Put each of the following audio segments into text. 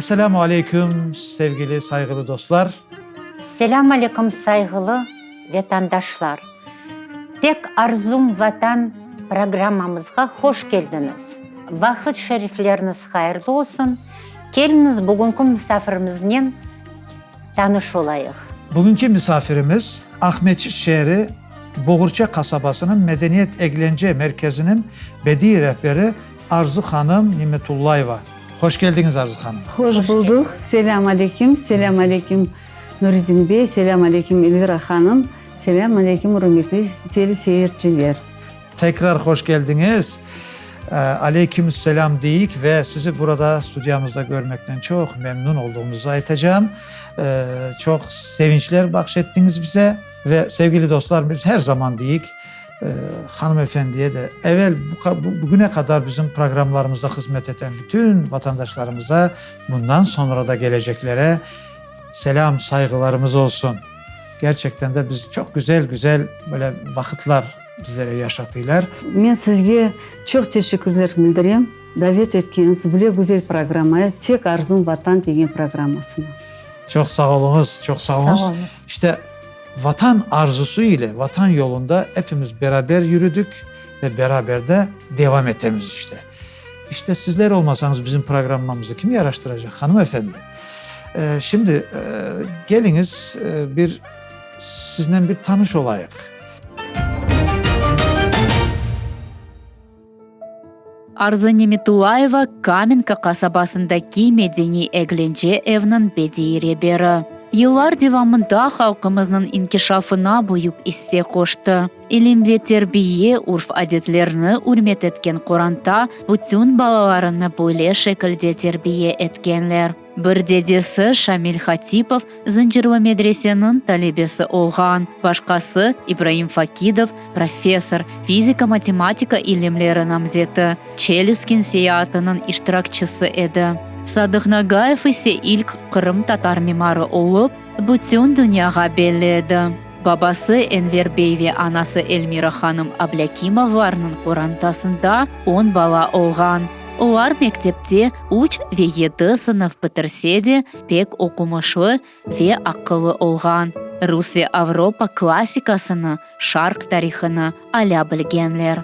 Esselamu Aleyküm sevgili saygılı dostlar. Selam aleyküm saygılı vatandaşlar. Tek Arzum Vatan programmamızga hoş geldiniz. Vakit şerifleriniz hayırlı olsun. Geliniz bugünkü misafirimizden tanış olayıq. Bugünkü misafirimiz Ahmetçik şehri Boğurça kasabasının Medeniyet Eğlence Merkezi'nin bedi rehberi Arzu Hanım Nimetullayeva. Hoş geldiniz Arzu Hanım. Hoş bulduk. Selam aleyküm. Selam aleyküm Nuridin Bey. Selam aleyküm Elvira Hanım. Selam aleyküm hürmetli tele seyirciler. Tekrar hoş geldiniz. Aleykümselam deyik ve sizi burada stüdyomuzda görmekten çok memnun olduğumuzu aytacağım. Çok sevinçler bahşettiniz bize ve sevgili dostlar biz her zaman deyik hanımefendiye de bugüne kadar bizim programlarımızda hizmet eden bütün vatandaşlarımıza bundan sonra da geleceklere selam saygılarımız olsun. Gerçekten de biz çok güzel böyle vakitler bizlere yaşattılar. Ben sizge çok teşekkürler bildireyim. Davet etkiniz böyle güzel programaya Tek Arzum Vatan degen programmasına. Çok sağ olunuz, çok sağ olunuz. Sağ olunuz. İşte vatan arzusu ile vatan yolunda hepimiz beraber yürüdük ve beraber de devam etmemiz işte. İşte sizler olmasanız bizim programımızı kim yaraştıracak hanımefendi? Şimdi geliniz sizden bir tanış olayıq. Arzu Nimetullayeva Каменка kasabasındaki Medeni Eğlence Evinin bedi rehberi. Yıllar devamında halkımızın inkişafına büyük hisse koştu. İlim ve terbiye urf adetlerini hürmet etken Kur'an'da bütün balalarını böyle şekilde terbiye etkenler. Bir dedesi Şamil Hatipov Zincirli medresenin talebesi olgan, başkası İbrahim Fakidov profesör, fizika-matematika ilimleri namzeti, Çelüskin seyahatinin iştirakçısı idi. Sadık Nagayev ise ilk Kırım Tatar mimarı olup, bütün dünyaya belliydi. Babası Enver Bey ve anası Elmira Hanım Ablakimovlarının Kur'antasında 10 bala olgan. Onlar mektepte 3 ve 7 sınıf bitirse de pek okumuşlu ve akıllı olgan. Rus ve Avrupa klasikasını, şark tarihini ala bilgenler.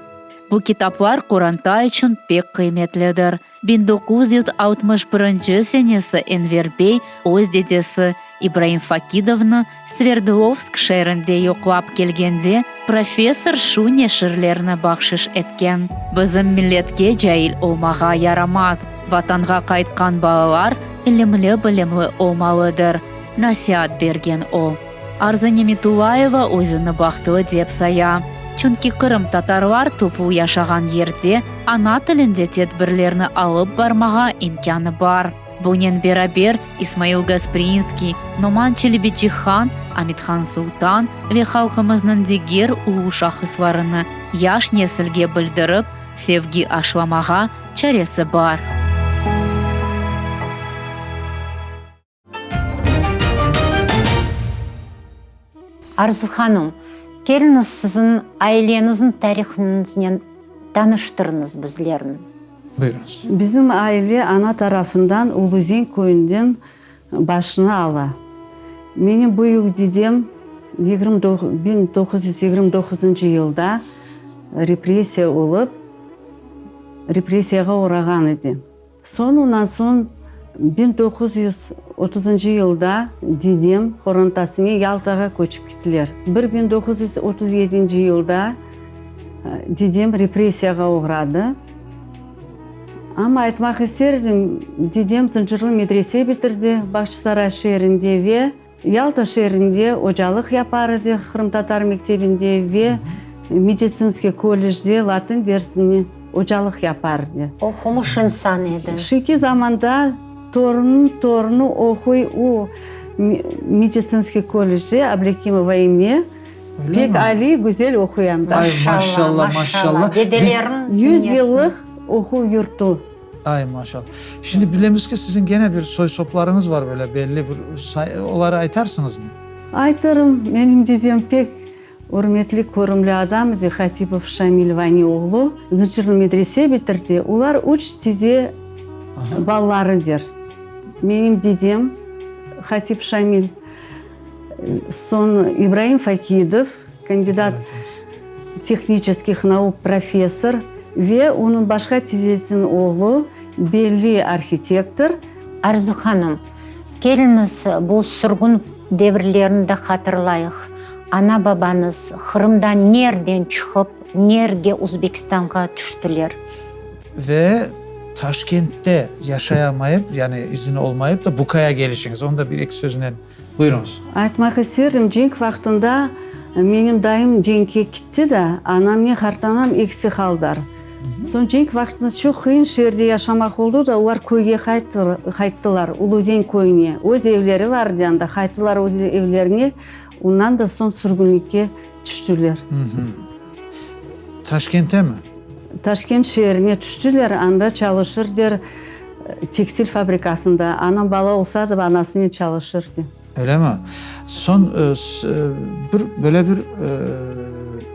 Bu kitaplar Kur'anta için pek kıymetlidir. 1961 senesi Enver Bey öz dedesi İbrahim Fakidov'ni Sverdlovsk şehrinde yoklap kelgende profesör şu neşirlerini bahşiş etken. Bizim milletke cahil olmağa yaramaz. Vatanga qaytkan balalar bilimli olmalıdır. Nasihat bergen o. Arzu Nimetullayeva özünü baxtılı dep saya. Çünkü Kırım Tatarlar topu yaşagan yerde ana tilinde tedbirlerini alıp barmağa imkanı var. Bunun beraber İsmail Gasprinski, Numan Çelebiçihan, Amithan Sultan ve halkımızın diğer ulu şahıslarını yaş nesilge bildirip sevgi aşılamağa çaresi var. Arzu Hanım, geliniz sizin ailenizin tarihinizden tanıştırınız bizlerini. Buyurunuz. Bizim aile ana tarafından Uluzen köyünden başını ala. Benim büyük dedem 1929 yılda represiya olup represiyaga uğragan idi. Ondan son 1930 yılda dedem Xorontasını Yaltaga köçüp gittiler. 1937 yılda dedem represiyaga uğradı. Ama aytmak isterdim, dedem Zincirli medrese bitirdi Başsaray şehrinde ve Yalta şehrinde hocalık yapardı Kırım Tatar mektebinde ve Медицинский kollejde Latin dersini hocalık yapardı. Okumuş insan idi. Şiki zamanda torunu okuy o Медицинский kollejde Ablakimova ime pek ali güzel okuyandı. Ay maşallah. Dedelerin 100 yıllık oku yurtu. Ay maşallah. Şimdi bilemiz ki sizin gene bir soy soplarınız var böyle belli bir onları aytarsınız mı? Aytarım. Benim dedem pek hürmetli, körümlü adam idi. Hatipov Şamil Vani oğlu. Zincirli medrese bitirdi. Ular 3 tide ballarıdır. Benim dedem Hatip Şamil, son İbrahim Fakidov, kandidат технических наук profesör ve onun başka teyzesinin oğlu belli arxitektor. Arzu Hanım, geliniz bu sürgün devirlerinde hatırlayıq. Ana babanız Kırım'dan nereden çıkıp nerede Uzbekistan'a düştüler? Ve Taşkent'te yaşayamayıp yani izin olmayıp da Buka'ya gelişiniz. Onu da bir iki sözünden buyurunuz. Айтmak isterim, cenk vaktinde benim dayım cenk'e gitti de anam ne hartanam eksi kaldılar. Son cenk vaktinde çok kıyın şehirde yaşamak oldu da onlar köyge kayttılar, Uludağ köyüne. Öz evleri vardı yanında, kayttılar o evlerine. Ondan da son sürgünlükке düştüler. Taşkent'e mi? Taşkent şehrine düştüler, anda çalışırlar tekstil fabrikasında. Anam bala olsa da anasını çalışırdı. Öyle mi? Son böyle bir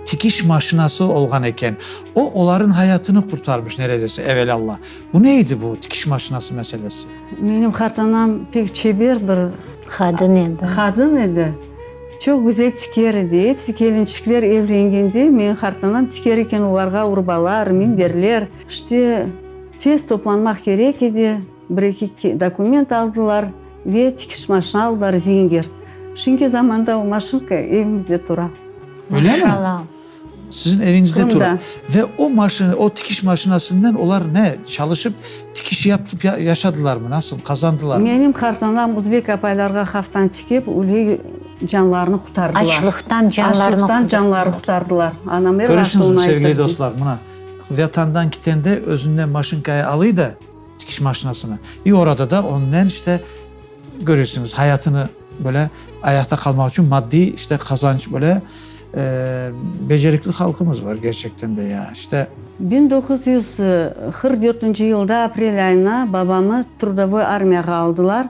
tikiş maşinası olgan eken. O onların hayatını kurtarmış neredeyse evelallah. Bu neydi bu tikiş maşinası meselesi? Benim hartanam pek çeber bir Kadın edi. kadın idi. Çok güzel tikerdi. Hepsi gelinçikler evlengendi. Men hartanam tikerken onlarga urbalar, minderler. İşte tez toplanmak gerek idi. Bir iki dokument aldılar ve tikiş maşını aldılar zinger. Şimdi zamanda o maşınka evimizde dura. Öyle mi? Maşallah. Sizin evinizde Kırım'da. durur. Ve o maşını, o tikiş maşinasından onlar ne? Çalışıp tikiş yapıp yaşadılar mı? Nasıl? Kazandılar mı? Benim hartanam Uzbek apaylarga haftan tikip öyle canlarını kurtardılar. Açlıktan canlarını Açlıktan canları kurtardılar. Anam her Görüşünüz vakti mü onu sevgili aytırdı. dostlar buna? Vatandan kitende özünden maşınkaya alıyı da tikiş maşinasını. Orada da ondan işte görüyorsunuz hayatını böyle ayakta kalmak için maddi işte kazanç böyle becerikli halkımız var gerçekten de ya. İşte 1944 yılda aprel ayına babamı Trudavoy armiyaga aldılar.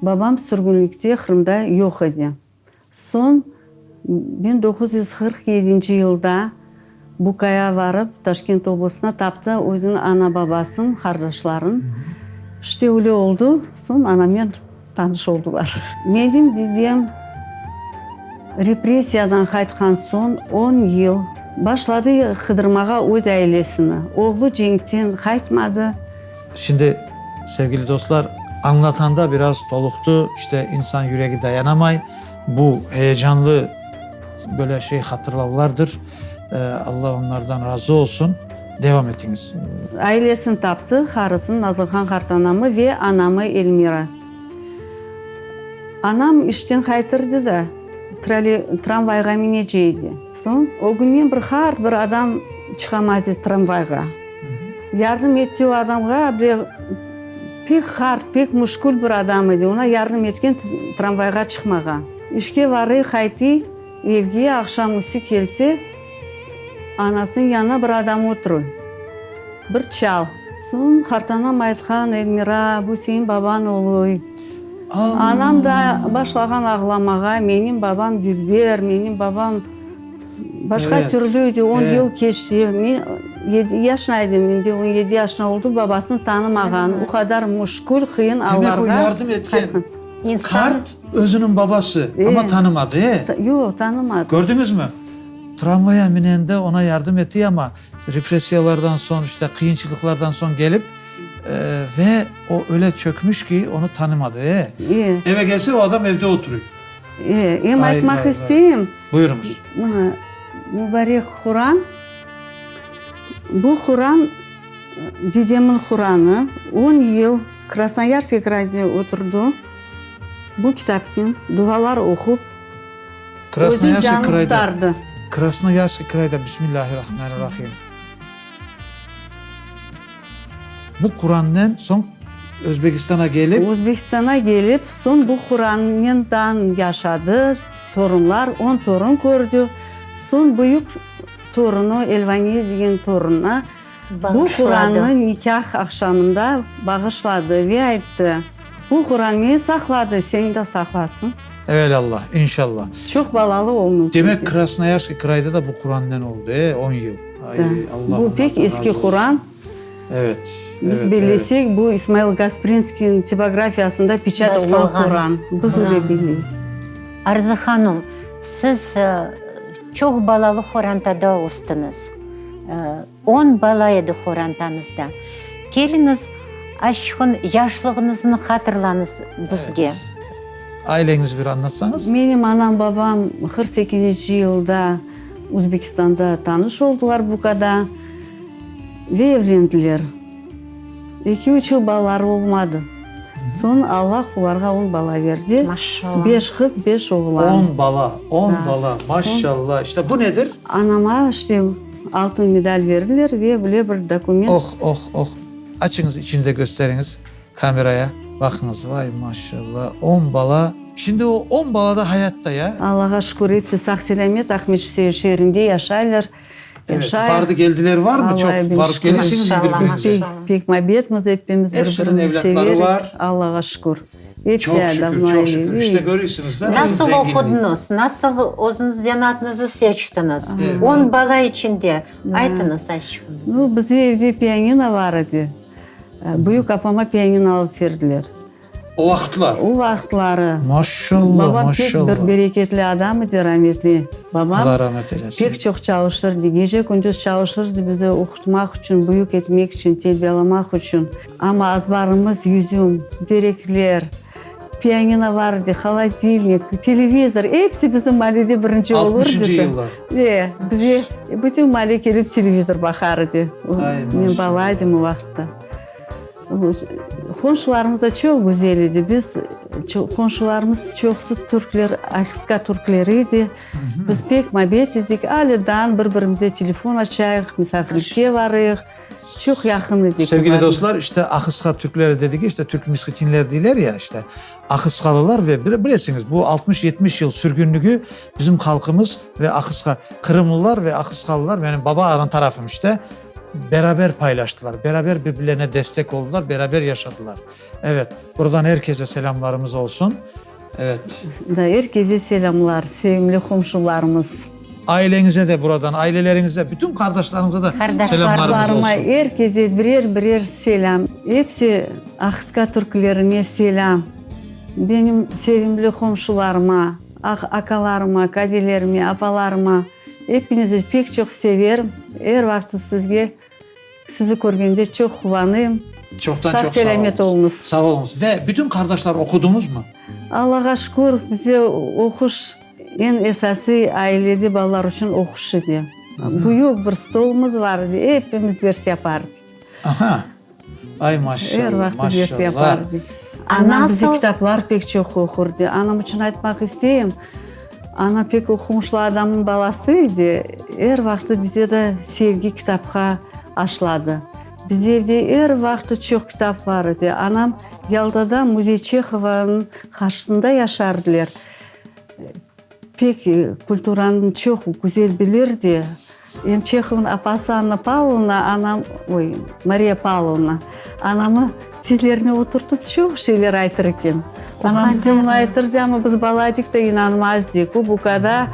Babam sürgünlükte Kırım'da yok idi. Son 1947 yılda Buka'ya varıp Taşkent oblasına taptı özünün ana babasının, kardeşlerin. İşte öyle oldu. Son anamla tanış oldular. Benim dedem represiyadan qaytkan son 10 yıl başladı kıdırmağa öz ailesini. Oğlu cenkten qaytmadı. şimdi sevgili dostlar anlatanda biraz doluktu. İşte insan yüreği dayanamay. Bu heyecanlı böyle şey hatırlaulardır. Allah onlardan razı olsun. Devam etiniz. Ailesini taptı, karısını Nazlıhan Kartanamı ve anamı Elmira. Anam işten qaytırdı da tramvayga mineceydi. Son o günden bir adam çıkamazdı tramvayga. Yardım etti o adamga, pek hard, pek muşkul bir adam idi. Ona yardım etken tramvayga çıkmaga. İşke varı kayti, evge akşamüstü gelse, anasının yanına bir adam oturuyor. Bir çal. Son Kartanam aytkan, Elmira, bu senin baban oluyor. Anam da başlagan ağlamağa, benim babam Gülber, benim babam başka Evet. türlüydü. 10 Evet. yıl geçti. Ben 7 yaşındaydım, şimdi 17 yaşında oldu. Babasını tanımağan, o kadar muşkul, kıyın Demek ağlarga. o yardım etken İnsan kart özünün babası ama tanımadı. Yok, tanımadı. Gördünüz mü? Tramvaya minende ona yardım etti ama represiyalardan son işte kıyınçılıklardan son gelip ve o öyle çökmüş ki onu tanımadı. İyi. Eve gelse o adam evde oturuyor. Hem Vay, aytmak vay, isteyeyim. Buyurunuz. Buna mübarek Kur'an. Bu Kur'an dedemin Kur'an'ı 10 yıl Krasnoyarsk krayda oturdu. Bu kitaptan dualar okup özün Krasnoyarsk canını krayda. kurtardı. Krasnoyarsk krayda Bismillahirrahmanirrahim. Bu Kur'an'dan son Özbekistan'a gelip Özbekistan'a gelip son bu Kur'an'dan yaşadı. Torunlar 10 torun gördü. Son büyük torunu Elvaniye degan torununa bu bağışladı. Kur'an'ı nikah akşamında bağışladı ve aytdı. Bu Kur'an beni sakladı, seni de saklasın. evelallah inşallah. Çok balalı olmuş. Demek dedi. Krasnoyarsk krayda da bu Kur'an'dan oldu 10 yıl. Ay, Allah Bu pek onlardan eski razı olsun. Kur'an. Evet. Biz Evet, bilesek bu İsmail Gasprinski'nin tipografiyasında pечать olan Basılgan. Kur'an. Biz öyle biliyoruz. Arzu Hanım, siz çok balalı Horantada ostınız. 10 bala edi Horantanızda. Geliniz, aşkın yaşlığınızı hatırlanız bizge. Ailenizi bir anlatsanız. Benim anam babam 48. yılda Özbekistan'da tanış oldular bu kadar ve evlendiler. 2-3 yıl balaları olmadı. Sonra Allah onlara 10 bala verdi. Maşallah. 5 kız, 5 oğlan. 10 bala, 10 bala. Maşallah. İşte bu nedir? Anama işte altın medal verirler ve böyle bir dokument. Oh oh oh. Açınız içinde gösteriniz kameraya. Bakınız vay maşallah 10 bala. Şimdi o 10 bala da hayatta ya. Allah'a şükür hepsi sağ selamet Ahmet şehrinde yaşarlar. Evet, vardı geldiler var mı? Çok Vallahi varıp gelirsiniz maşallah, birbirinize. maşallah. Pek mabiyetmiz hepimiz Hepsinin birbirimizi evlatları severiz. var. Allah'a şükür. Hepsi Çok şükür, adam çok ailevi. şükür. İşte görüyorsunuz da. Nasıl zenginliği. okudunuz? Nasıl özünüz zanatınızı seçtiniz? 10 bala içinde. Aytınız aşkım. Ну, bizde evde piyanino vardı. Büyük apama piyanino alıp verdiler. O vakitler. O vaxtları Maşallah babam maşallah. pek bir bereketli adam idi rahmetli. Babam Allah rahmet eylesin. pek çok çalışırdı. Gece gündüz çalışırdı bizi okutmak için, büyük etmek için, terbiyelamak için. Ama azbarımız yüzüm, direkler, piyanino vardı, холодильник, televizor hepsi bizim mahallede birinci olurdu. 60. yıllar. Bize bütün mahalle gelip televizor bakardı. Ay, Ben maşallah. babaydım o vaxtda. Komşularımız da çok güzel idi. Biz komşularımız çoxsu Türkler, Akıska Türkleriydi. Biz pek mabet idik. Alidan birbirimize telefon açayıq, misafirlikке varıyıq. Çok yakın idik. Sevgili dostlar işte Akıska Türkleri dedik işte Türk miskinler değiller ya işte Akıskalılar ve bilesiniz bu 60-70 yıl sürgünlüğü bizim halkımız ve Akıska Kırımlılar ve Akıskalılar benim baba aran tarafım işte beraber paylaştılar. Beraber birbirlerine destek oldular. Beraber yaşadılar. Evet buradan herkese selamlarımız olsun. Evet. Herkese selamlar, sevimli komşularımız. Ailenize de buradan, ailelerinize, bütün kardeşlerinize de Kardeşlerime, selamlarımız Kardeşlerime, olsun. herkese birer selam. Hepsi Akıska Türklerine selam. Benim sevimli komşularıma, akalarıma, kadelerime, apalarıma hepinizi pek çok severim. Her vakit sizi görgende çok kuvvanayım. Çoktan Sağ çok selamet sağ olunuz. olunuz. Sağ olunuz. Ve bütün kardeşler okudunuz mu? Allah'a şükür bize okuş en esası aileli balalar için okuş idi. Büyük bir stolumuz vardı. Hepimiz ders yapardık. Aha. Ay maşallah. Her vakit ders maşallah. yapardık. A Anam bize nasıl- kitaplar pek çok okurdu. Anam için aytmak isteyeyim. Ana pek okumuşlu adamın balasıydı. Her vakti bize de sevgi kitapka aşladı. Biz evde her vakti çok kitap vardı. Anam Yalda'da Muzey Çekhova'nın karşısında yaşardılar. Pek kültüranı çok güzel bilirdi. Hem Çekhov'un apası Anna Pavlovna, Maria Pavlovna. Anamı sizlerine oturtup çok şeyler aytırken. Anam bize bunu aytırdı ama biz balaydık da inanmazdık. Bu kadar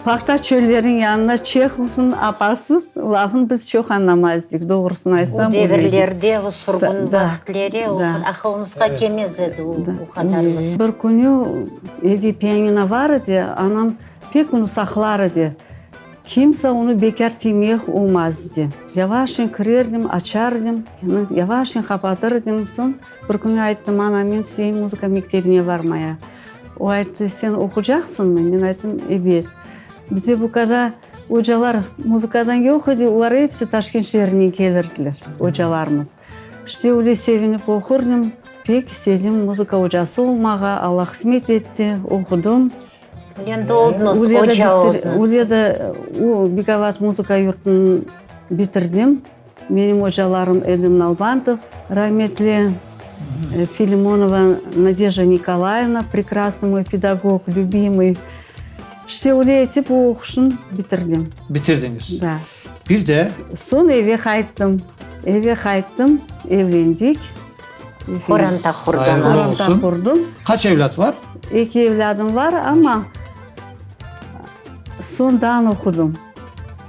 Pakta çöllerin yanına Çekhov'un apası lafını biz çok anlamazdık. Doğrusunu O aytsam öyleydi. devirlerde, o surgun Da, vaxtları o da. akılınızga kelmez edi o kadarlık. Bir günü evde piyanino vardı. Anam pek onu saklardı. Kimse onu bekar temeyek olmazdı. Yavaşın kirerdim, açardım, yavaşın kapatırdım. Son bir gün ayttım, ana ben senin müzika mektebine varmaya. O ayttı, sen okuyacaksın mı? Ben ayttım, evet. Bize bu kadar hocalar müzikadan yok idi. Onlar hepsi Taşkent şehrine gelirdiler, hocalarımız. İşte öyle sevinip okurdum. Pek istedim müzika hocası olmağa. Allah kısmet etti, okudum. Ulen doğdunuz, oca oldunuz. Öyle de o Begavat Müzika Yurtunu bitirdim. Benim hocalarım Edim Nalbantov, rahmetli Филимонова Надежда Николаевна, прекрасный мой педагог, любимый. İşte öyle etip o okuşunu bitirdim. Bitirdiniz. Da. Bir de Son eve kayıttım. Evlendik. Horanta Hayırlı kurdunuz. olsun. Horanta kurdum. kaç evlat var? 2 evladım var ama sondan okudum.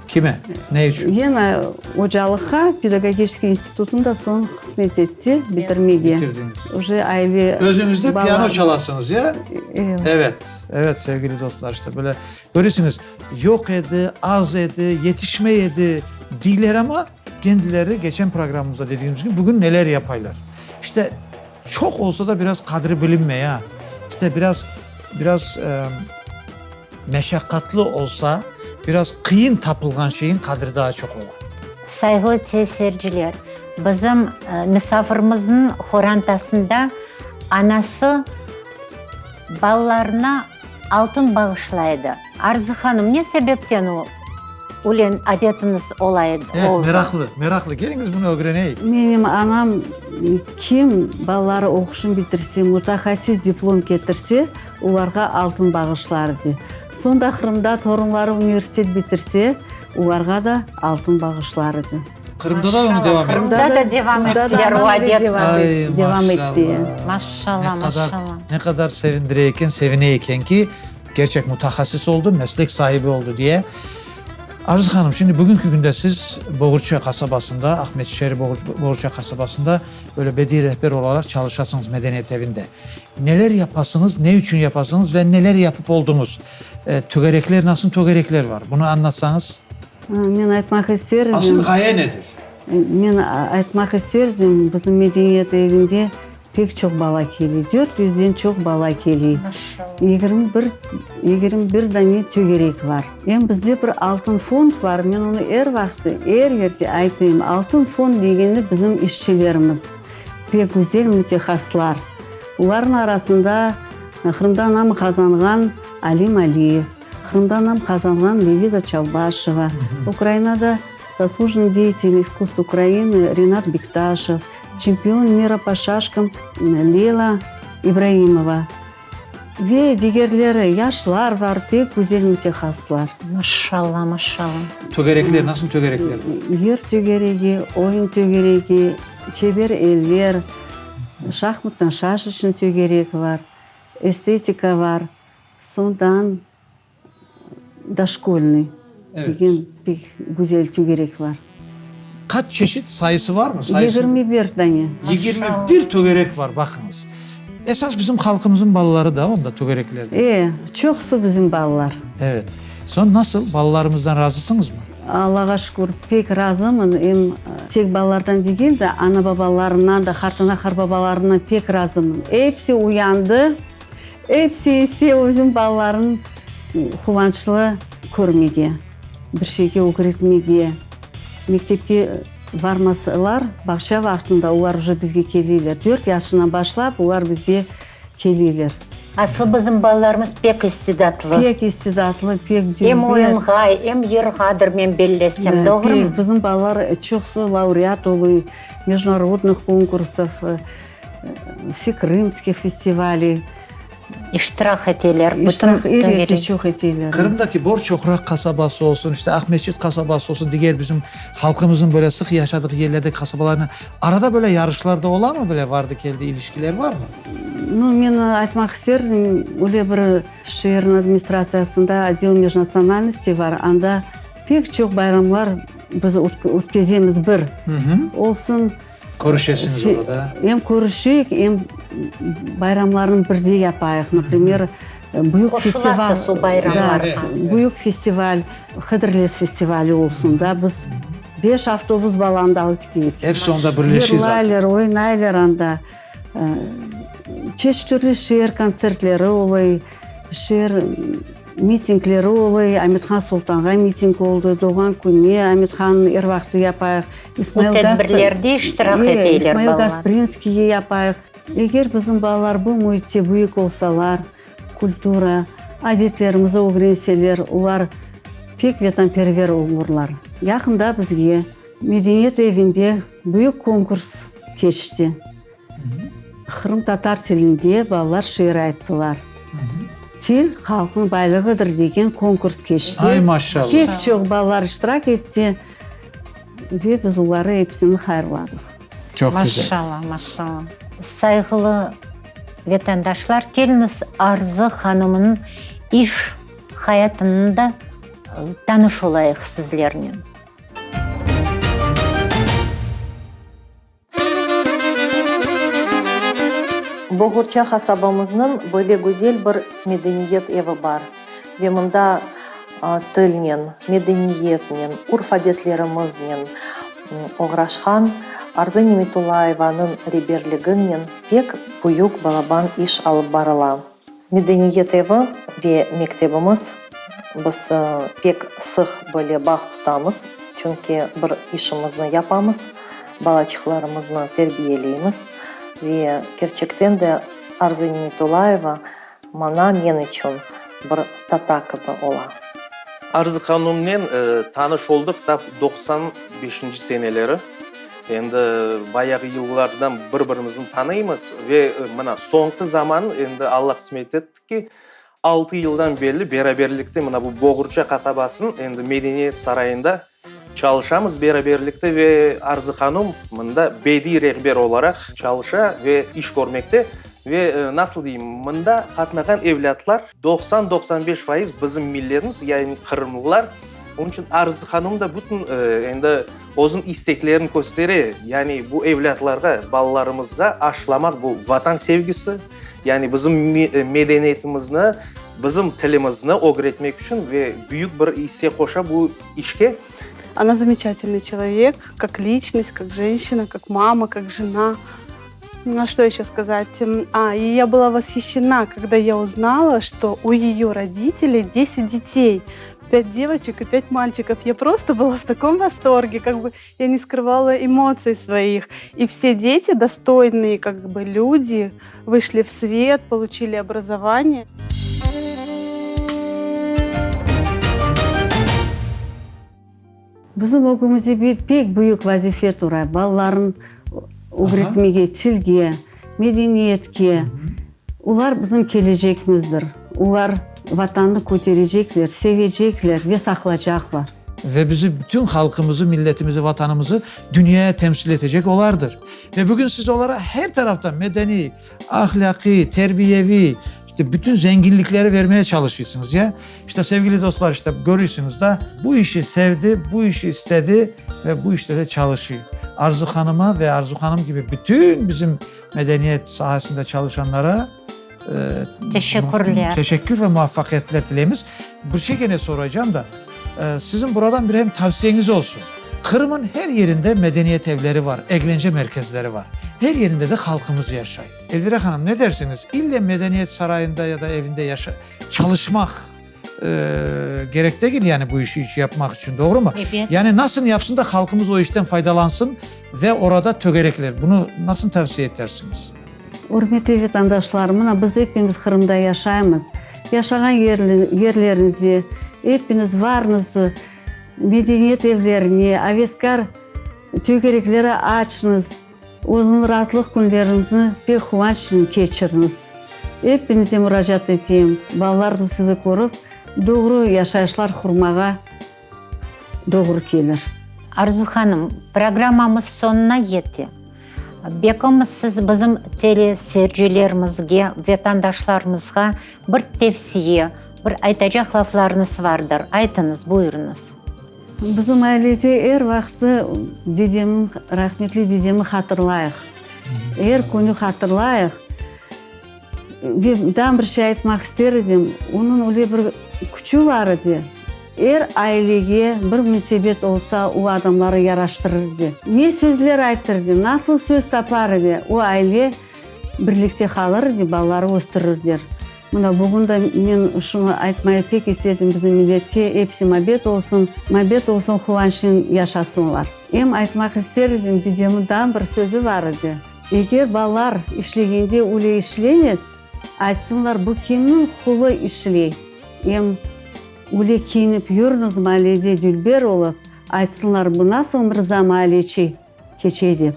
Kime? Ne için? Yine hocalıkka pedagogический институтunda son hizmet etti bitirmeye. Bitirdiniz. Уже aile Özünüzde piyano çalasınız ya. Evet. Evet. Evet sevgili dostlar işte böyle görürsünüz. Yok edi, az edi, yetişmeyedi değiller ama kendileri geçen programımızda dediğimiz gibi bugün neler yapaylar. İşte çok olsa da biraz kadri bilinmeye. İşte biraz meşakkatli olsa, biraz kıyın tapılgan şeyin kadri daha çok olur. Saygılı seyirciler, bizim misafirimizin xorantasında anası ballarına altın bağışlaydı. Arzu Hanım, ne sebepten o ulen adetiniz olaydı? Evet, oldu? meraklı. Geliniz bunu öğreneyik. Benim anam kim balları оқушын bitirse, mutaxassis diplom getirse, ularga altın bağışlardı. Sonda Kırım'da torunları üniversitet bitirse, ularga da altın bağışlardı. Kırım'da da onu devam ediyor. Kırım'da da devam ettiler o adet. Devam etti. Maşallah. Ne kadar sevindireyken, sevineyken ki gerçek mutakassis oldu, meslek sahibi oldu diye. Arzu Hanım, şimdi bugünkü günde siz Boğurça kasabasında, Ahmetşehir Boğurça kasabasında böyle bedi rehber olarak çalışasınız medeniyet evinde. Neler yapasınız, ne için yapasınız ve neler yapıp oldunuz? Tögerekler, nasıl tögerekler var? Bunu anlatsanız. Men aytmak isterdim. Asıl gaye nedir? Men aytmak isterdim, bizim medeniyet evinde pek çok bala geliyor. 400'den çok bala geliyor. Maşallah. 21 tane tögerek var. Hem bizde bir altın fond var. Men onu her yerde aytayım. Altın fond degeni bizim işçilerimiz. Pek güzel mütehaslar. Uların arasında Kırım'da nam kazangan Alim Aliyev, Kırım'da nam kazangan Левида Чалбашева, Украинада заслуженный деятель искусств Украины Ринат Бекташев, чемпион мира по шашкам Лейла Ибраимова. Ve diğerleri yaşlar var, pek güzel mütehaslar. Maşallah. Tögerekler, nasıl tögerekler? Yer tögeregi, oyun tögeregi, çeber eller, şahmattan şaş için tögerek var, estetika var, sondan daşkolny degen pek güzel tögerek var. Kaç çeşit sayısı var mı? Sayısı? 21 tane. 21 tögerek var bakınız. Esas bizim halkımızın balları da onda tögereklerde. Çoksu bizim ballar. Evet. Son nasıl? Ballarımızdan razısınız mı? Allah'a şükür pek razımın. Hem tek ballardan değil de ana babalarından da hartana babalarından pek razımın. Hepsi uyandı. Hepsi ise özüm balların kuvançlı körmege. Bir şeyge öğretmege. Mektepke varmasalar, bakça vaxtında ular уже bizge keliler. 4 yaşından başlap ular bizge keliler. Aslı bizim ballarımız pek istidatlı. Pek istidatlı, pek Hem oyungay, hem yergadır men bellesem, doğru mu? Bizim ballar çoksu laureat oluyor. Международных конкурсов, всех крымских фестивалей. İştirak eteler. İştirak çok eteler. Kırım'daki Borçokrak kasabası olsun, işte Ahmetçik kasabası olsun, diğer bizim halkımızın böyle sık yaşadığı yerlerdeki kasabalarına arada böyle yarışlarda olan mı böyle vardı geldi ilişkiler var mı? Men aytmak isterdim, öyle bir şehrin administrasyasında отдел межнациональности var. Anda pek çok bayramlar biz ötközemiz bir. Olsun. Görüşesiniz orada. Hem görüşük, hem bayramlarını birde yapayıq. Например, büyük festival. O bayramlar. Büyük festival, Hıdırles festivali olsun da biz 5 avtobus balandağı gidiyik. Hepsi onda birleşiyor zaten. Yırlaylar, oynaylar anda. Çeşitli şehir konsertleri oluyor, şehir mitingleri oluyor. Ahmetхан Sultan'a miting oldu. Doğan günü Ahmethan'ın her vakti yapayıq. Bu tedbirlerde iştirak eteyler İsmail ballar. Gasprinski'yi yapayıq. Eğer bizim ballar bu muhitte büyük olsalar, kultura, adetlerimizi öğrenseler, ular pek vatanperver olurlar. Yakında bizge medeniyet evinde büyük konkurs geçti. Kırım Tatar tilinde ballar şiir ayttılar. Til halkın baylığıdır degen konkurs geçti. Ay maşallah. Pek çok ballar iştirak etti ve biz onları hepsini hayırladık. Çok güzel. Maşallah. Saygılı vatandaşlar, geliniz Arzu Hanım'ın iş hayatında таныш olайық сізлермен. Боғырча қасабамызның бөле гүзел бір медениет еві бар. Ве мұнда тілмен, медениетмен, урфадетлерімізмен оғрашхан Арзы Неметулаеваның реберлігінен пек бұйық балабан иш алып барыла. Медениет еві ве мектебіміз біз пек сық бөле бақ тұтамыз, чүнке бір ішімізні япамыз, балачықларымызны тербиелейміз. Ve gerçekten de Arzu Nemetullayeva mana men için bir tata gibi ola. Arzu Hanım'la tanış olduk da 95. seneleri. Endi bayağı yıllardan bir-birimizin tanıyımız ve mana soğukta zaman endi Allah kısmet etti ki 6 yıldan beri beraberlikte mana bu Boğurça kasabasının endi Medeniyet Sarayı'nda çalışamız beraberlikte ve Arzu Hanım mında bedi rehber olarak çalışa ve iş görmekte ve nasıl diyeyim mında katnagan evlatlar 90-95% bizim milletimiz yani Kırımlılar. Onun için Arzu Hanım da bütün endi o'zun isteklerini gösteri yani bu evlatlarga balalarımızga aşılamak bu vatan sevgisi yani bizim medeniyetimizni bizim tilimizni öğretmek için ve büyük bir hisse koşa bu işke. Она замечательный человек, как личность, как женщина, как мама, как жена. Ну, а что еще сказать? И я была восхищена, когда я узнала, что у ее родителей 10 детей. 5 девочек и 5 мальчиков. Я просто была в таком восторге, как бы я не скрывала эмоций своих. И все дети, достойные как бы люди, вышли в свет, получили образование. Bizim okulumuzda bir pek büyük vazife turar. Balların öğretmege, tilge, medeniyetke. Ular bizim gelecekimizdir. Ular vatanını kötürecekler, sevecekler ve saklayacaklar. Ve bizi bütün halkımızı, milletimizi, vatanımızı dünyaya temsil edecek olardır. Ve bugün siz onlara her taraftan medeni, ahlaki, terbiyevi, işte bütün zenginlikleri vermeye çalışıyorsunuz ya. İşte sevgili dostlar işte görüyorsunuz da bu işi sevdi, bu işi istedi ve bu işte de çalışıyor. Arzu Hanım'a ve Arzu Hanım gibi bütün bizim medeniyet sahasında çalışanlara teşekkür ve muvaffakiyetler dileyimiz. Bir şey gene soracağım da sizin buradan bir hem tavsiyeniz olsun. Kırım'ın her yerinde medeniyet evleri var, eğlence merkezleri var. Her yerinde de halkımız yaşıyor. Elvira Hanım ne dersiniz? İlle medeniyet sarayında ya da evinde çalışmak gerek değil yani bu işi yapmak için, doğru mu? Evet. Yani nasıl yapsın da halkımız o işten faydalansın ve orada tögerekler. Bunu nasıl tavsiye edersiniz? Hürmetli vatandaşlarım, biz hepimiz Kırım'da yaşayımız. Yaşayan yerlerinizi, hepiniz varınızı, medeniyet evlerini, aveskar tögereklere açınız. Uzun rahatlık günlerinizi bir kıvançla geçiriniz. Hepinize müracaat edeyim. Ballar da sizi görüp doğru yaşayışlar kurmağa doğru gelir. Arzu Hanım, programmamız sonuna yetti. Bekim siz bizim teleseyircilerimizge, vatandaşlarımızga bir tavsiye, bir aytacak laflarınız vardır. Aytınız, buyurunuz. Bizim ailede her vakti dedemin, rahmetli dedemi hatırlayıq. Her günü hatırlayıq. Ve ben bir şey aytmak isterdim. Onun öyle bir küçüğü var idi. Her ailege bir müsebet olsa o adamları yaraştırırdı. Ne sözler aytırdı, nasıl söz tapardı. O aile birlikte kalırdı, balları östürürdü. Bugün de ben şunu aytmayı pek istedim bizim milletke. Hepsi mabet olsun, kıvançın yaşasınlar. Hem aytmak isterdim, dedemin bir sözü vardı. Eğer ballar işlegende öyle işlemez, aytsınlar bu kimin kulu işley. Hem öyle kiyinip yürünüz mahallede dülber olup, aytsınlar bu nasıl Mırza mahalleci keçeydi.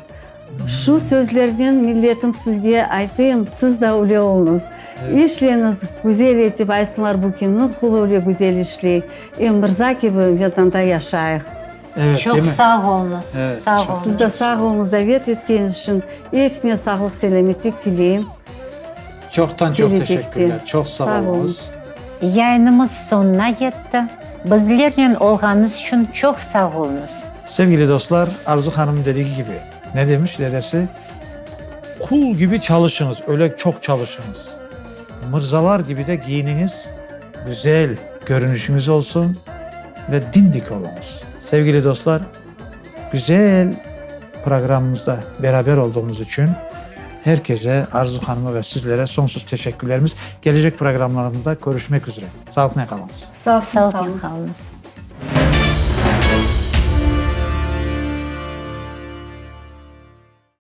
Şu sözlerden milletim sizge aytayım, siz de öyle olunuz. İşleriniz güzel etip aytsınlar bu kimin kulu öyle güzel işley. Mırza gibi vatanda yaşayıq. Evet, Çok sağ olunuz. Evet, sağ olunuz. Siz de sağ olunuz da ver etkiniz için hepsine sağlık, selametlik dileyim. Çoktan çok teşekkürler. Çok sağ olunuz. Yayınımız sonuna yetti. Bizlerle olganınız için çok sağ olunuz. Sevgili dostlar, Arzu Hanım'ın dediği gibi ne demiş dedesi? Kul gibi çalışınız, öyle çok çalışınız. Mırzalar gibi de giyininiz, güzel görünüşünüz olsun ve dimdik olunuz. Sevgili dostlar, güzel programımızda beraber olduğumuz için herkese, Arzu Hanım'a ve sizlere sonsuz teşekkürlerimiz. Gelecek programlarımızda görüşmek üzere. Sağlıkla kalınız. Sağ olun. Sağlıkla kalınız.